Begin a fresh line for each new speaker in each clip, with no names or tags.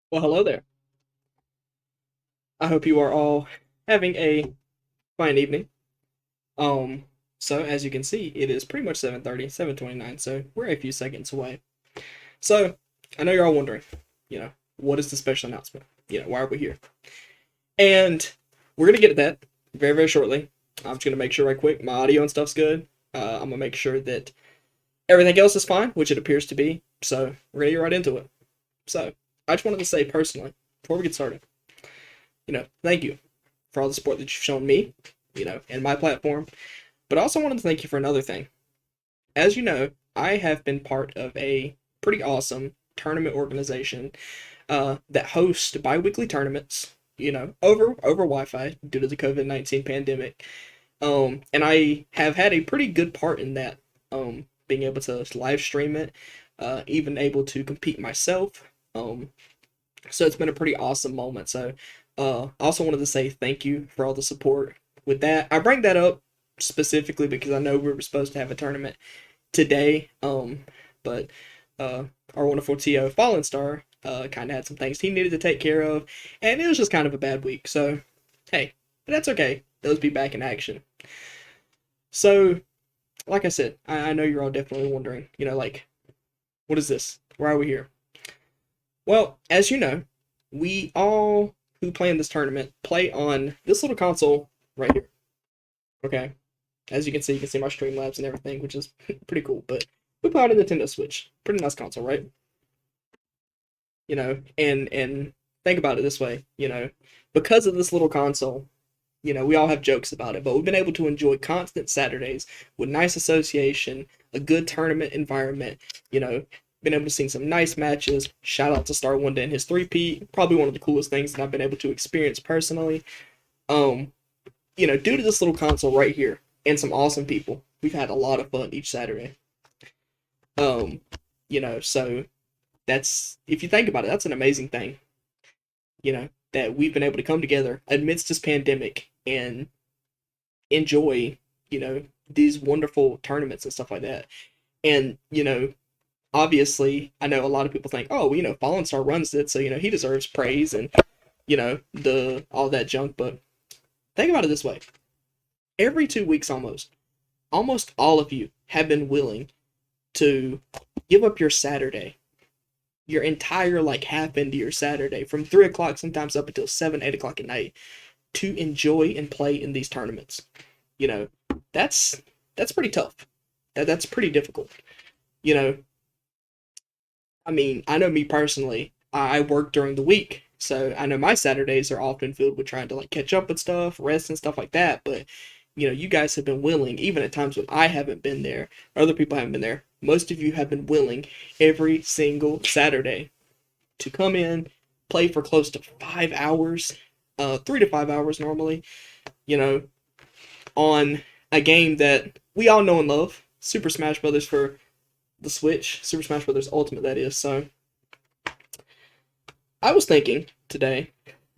Well, hello there. I hope you are all having a fine evening. Um, so as you can see, it is pretty much 7:30, 7:29, so we're a few seconds away. So, I know you're all wondering, what is the special announcement? Why are we here? And we're gonna get to that very, very shortly. I'm just gonna make sure right quick my audio and stuff's good. I'm gonna make sure that everything else is fine, which it appears to be. So, we're gonna get right into it. So, I just wanted to say personally, before we get started, thank you for all the support that you've shown me, and my platform. But I also wanted to thank you for another thing. As you know, I have been part of a pretty awesome tournament organization that hosts bi-weekly tournaments, over Wi-Fi due to the COVID-19 pandemic. And I have had a pretty good part in that, being able to live stream it, even able to compete myself. So it's been a pretty awesome moment. So I also wanted to say thank you for all the support with that. I bring that up specifically because I know we were supposed to have a tournament today, but uh, our wonderful TO Fallen Star kind of had some things he needed to take care of, and it was just kind of a bad week. So hey, but that's okay. Those be back in action. So like I said, I know you're all definitely wondering, like, what is this? Why are we here? Well, as you know, we all who play in this tournament play on this little console right here. Okay, as you can see my Streamlabs and everything, which is pretty cool. But we play on a Nintendo Switch, pretty nice console, right? And think about it this way, because of this little console, we all have jokes about it, but we've been able to enjoy constant Saturdays with nice association, a good tournament environment, you know, been able to see some nice matches. Shout out to Star Wonder and his three-peat, probably one of the coolest things that I've been able to experience personally. Um, due to this little console right here and some awesome people, we've had a lot of fun each Saturday. Um, so that's if you think about it, that's an amazing thing, that we've been able to come together amidst this pandemic and enjoy, these wonderful tournaments and stuff like that. And, obviously, I know a lot of people think, oh, Fallen Star runs it, so, he deserves praise and, the all that junk. But think about it this way. Every 2 weeks almost all of you have been willing to give up your Saturday, your entire like half into your Saturday from 3 o'clock sometimes up until 7, 8 o'clock at night to enjoy and play in these tournaments. You know, that's pretty tough. That's pretty difficult. You know, I mean, I know me personally, I work during the week, so I know my Saturdays are often filled with trying to like catch up with stuff, rest and stuff like that. But you guys have been willing, even at times when I haven't been there, other people haven't been there. Most of you have been willing every single Saturday to come in, play for close to 5 hours, 3 to 5 hours normally, you know, on a game that we all know and love, Super Smash Brothers for the Switch, Super Smash Brothers Ultimate, that is. So I was thinking today,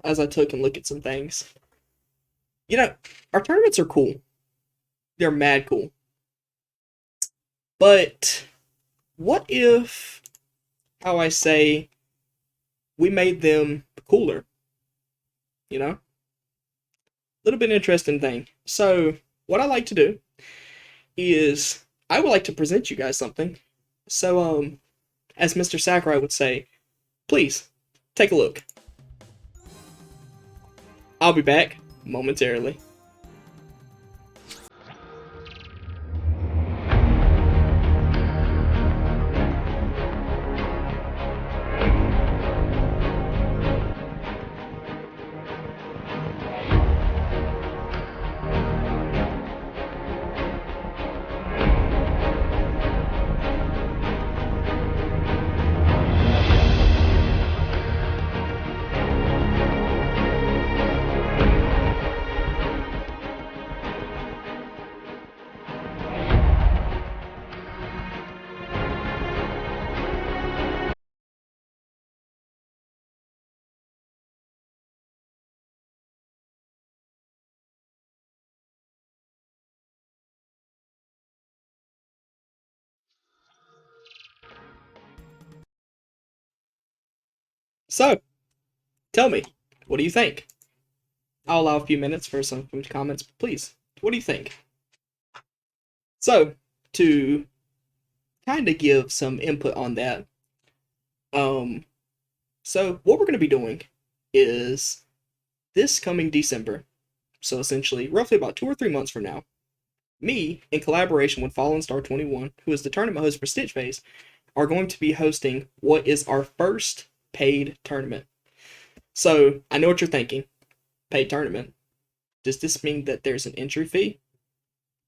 as I took and looked at some things, you know, our tournaments are cool. They're mad cool. But what if, how I say, we made them cooler? You know, little bit interesting thing. So what I like to do is I would like to present you guys something. So as Mr. Sakurai would say, please take a look. I'll be back momentarily. So Tell me, what do you think? I'll allow a few minutes for some comments, please. What do you think? So, to kind of give some input on that, um, so what we're going to be doing is this coming December, so essentially roughly about 2 or 3 months from now, me, in collaboration with Fallen Star 21, who is the tournament host for Stitch Phase, are going to be hosting what is our first paid tournament. So I know what you're thinking. Paid tournament. Does this mean that there's an entry fee?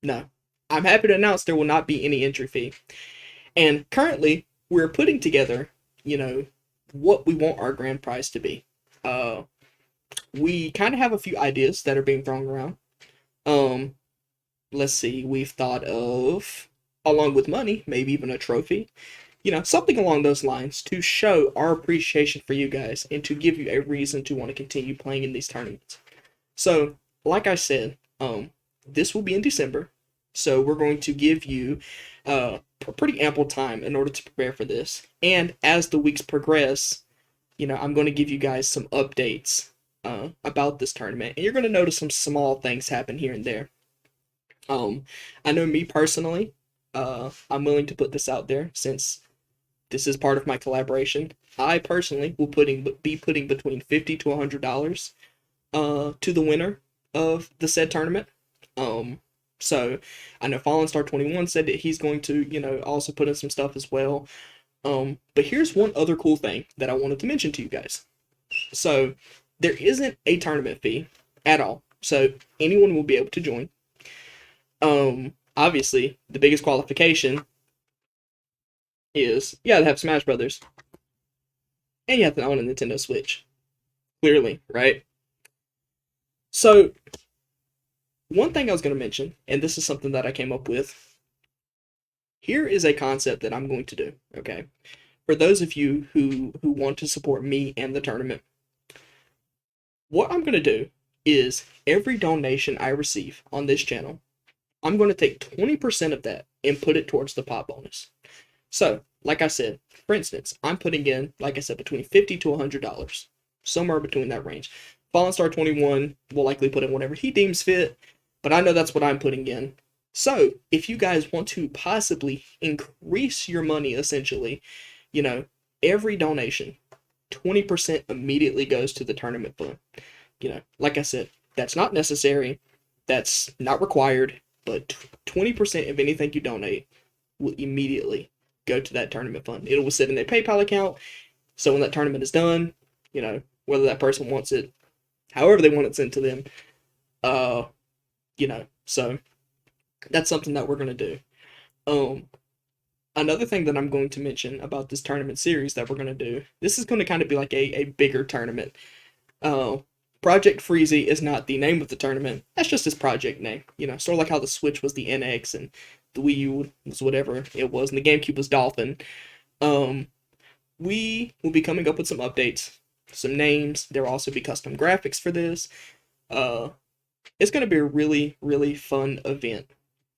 No. I'm happy to announce there will not be any entry fee. And currently, we're putting together, you know, what we want our grand prize to be. We kind of have a few ideas that are being thrown around. Um, let's see, we've thought of, along with money, maybe even a trophy, something along those lines to show our appreciation for you guys and to give you a reason to want to continue playing in these tournaments. So, like I said, this will be in December, so we're going to give you pretty ample time in order to prepare for this. And as the weeks progress, I'm going to give you guys some updates about this tournament, and you're going to notice some small things happen here and there. I know me personally, I'm willing to put this out there since this is part of my collaboration. I personally will be putting between $50 to $100 to the winner of the said tournament. So I know Fallen Star 21 said that he's going to, also put in some stuff as well. But here's one other cool thing that I wanted to mention to you guys. So there isn't a tournament fee at all. So anyone will be able to join. Obviously, the biggest qualification is you gotta have Smash Brothers, and you have to own a Nintendo Switch. Clearly, right? So, one thing I was going to mention, and this is something that I came up with. Here is a concept that I'm going to do. Okay, for those of you who want to support me and the tournament, what I'm going to do is every donation I receive on this channel, I'm going to take 20% of that and put it towards the pot bonus. So, like I said, for instance, I'm putting in, like I said, between $50 to $100, somewhere between that range. Fallen Star 21 will likely put in whatever he deems fit, but I know that's what I'm putting in. So, if you guys want to possibly increase your money, essentially, every donation, 20% immediately goes to the tournament fund. Like I said, that's not necessary, that's not required, but 20% of anything you donate will immediately go to that tournament fund. It will sit in their PayPal account, so when that tournament is done, whether that person wants it, however they want it sent to them, so that's something that we're going to do. Another thing that I'm going to mention about this tournament series that we're going to do, this is going to kind of be like a bigger tournament. Project Freezie is not the name of the tournament. That's just his project name. Sort of like how the Switch was the NX and the Wii U was whatever it was, and the GameCube was Dolphin. We will be coming up with some updates, some names. There will also be custom graphics for this. It's going to be a really, really fun event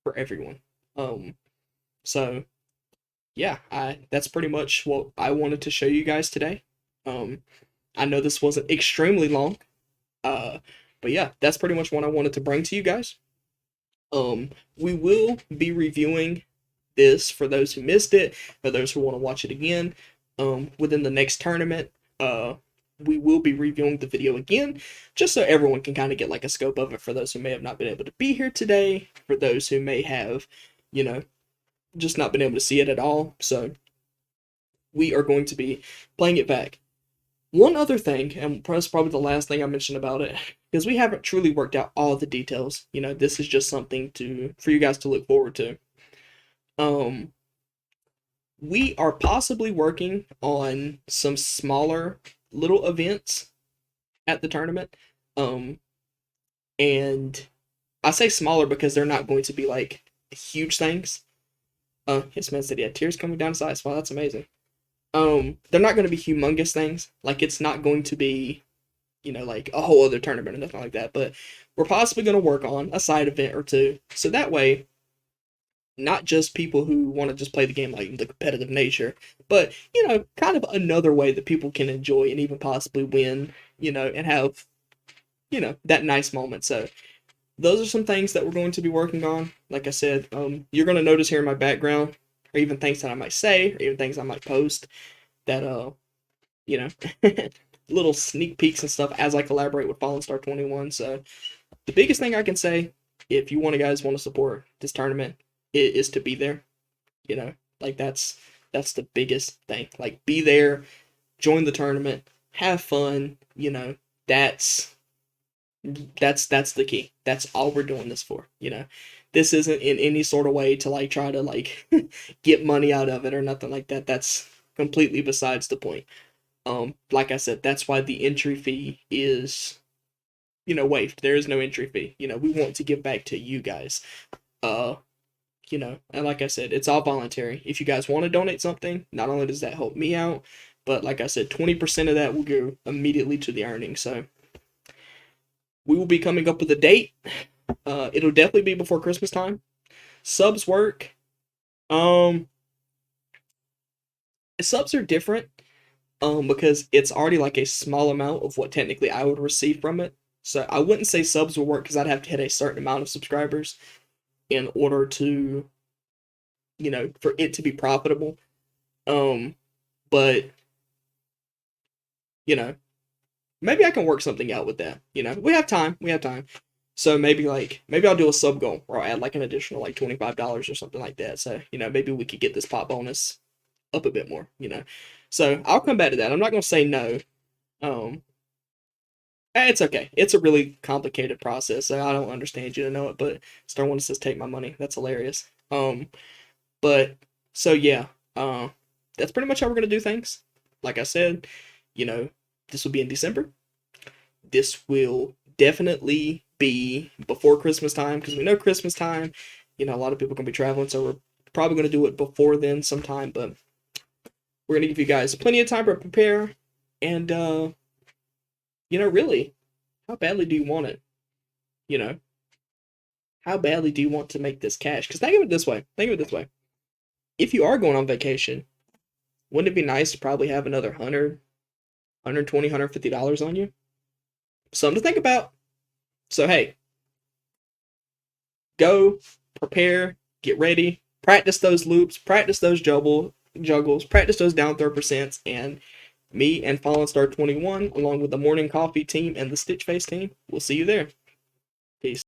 for everyone. So yeah, that's pretty much what I wanted to show you guys today. I know this wasn't extremely long, but yeah, that's pretty much what I wanted to bring to you guys. We will be reviewing this for those who missed it, for those who want to watch it again. Within the next tournament, we will be reviewing the video again, just so everyone can kind of get like a scope of it for those who may have not been able to be here today, for those who may have, just not been able to see it at all. So we are going to be playing it back. One other thing, and that's probably the last thing I mentioned about it, because we haven't truly worked out all the details. This is just something for you guys to look forward to. We are possibly working on some smaller little events at the tournament. And I say smaller because they're not going to be like huge things. His man said he had tears coming down his eyes. Wow, that's amazing. They're not going to be humongous things. Like, it's not going to be, like a whole other tournament or nothing like that. But we're possibly going to work on a side event or two. So that way, not just people who want to just play the game like the competitive nature, but kind of another way that people can enjoy and even possibly win, and have that nice moment. So those are some things that we're going to be working on. Like I said, you're going to notice here in my background, or even things that I might say, or even things I might post that you know, little sneak peeks and stuff as I collaborate with Fallen Star 21. So the biggest thing I can say, if you guys want to support this tournament, is to be there. Like that's the biggest thing. Like be there, join the tournament, have fun. That's that's the key. That's all we're doing this for. This isn't in any sort of way to like try to like get money out of it or nothing like that. That's completely besides the point. Like I said, that's why the entry fee is waived. There is no entry fee. We want to give back to you guys. Uh, and like I said, it's all voluntary. If you guys want to donate something, not only does that help me out, but like I said, 20% of that will go immediately to the earnings. So we will be coming up with a date. It'll definitely be before Christmas time. Subs work. Um, Subs are different. Because it's already like a small amount of what technically I would receive from it. So I wouldn't say subs will work because I'd have to hit a certain amount of subscribers in order to, for it to be profitable. But you know, maybe I can work something out with that. We have time. We have time. So maybe I'll do a sub goal or I'll add like an additional like $25 or something like that. So maybe we could get this pot bonus up a bit more. So I'll come back to that. I'm not gonna say no. Um, it's okay. It's a really complicated process, so I don't understand you to know it. But Star One says take my money. That's hilarious. But so yeah, that's pretty much how we're gonna do things. Like I said, you know, this will be in December. This will definitely be before Christmas time because we know Christmas time. A lot of people are gonna be traveling, so we're probably gonna do it before then sometime. But we're gonna give you guys plenty of time to prepare, and really, how badly do you want it? You know, how badly do you want to make this cash? Because think of it this way. Think of it this way. If you are going on vacation, wouldn't it be nice to probably have another 120, $150 on you? Something to think about. So hey, go, prepare, get ready, practice those loops, practice those juggles, practice those down throw percents, and me and Fallen Star 21, along with the Morning Coffee team and the Stitch Face team, we'll see you there. Peace.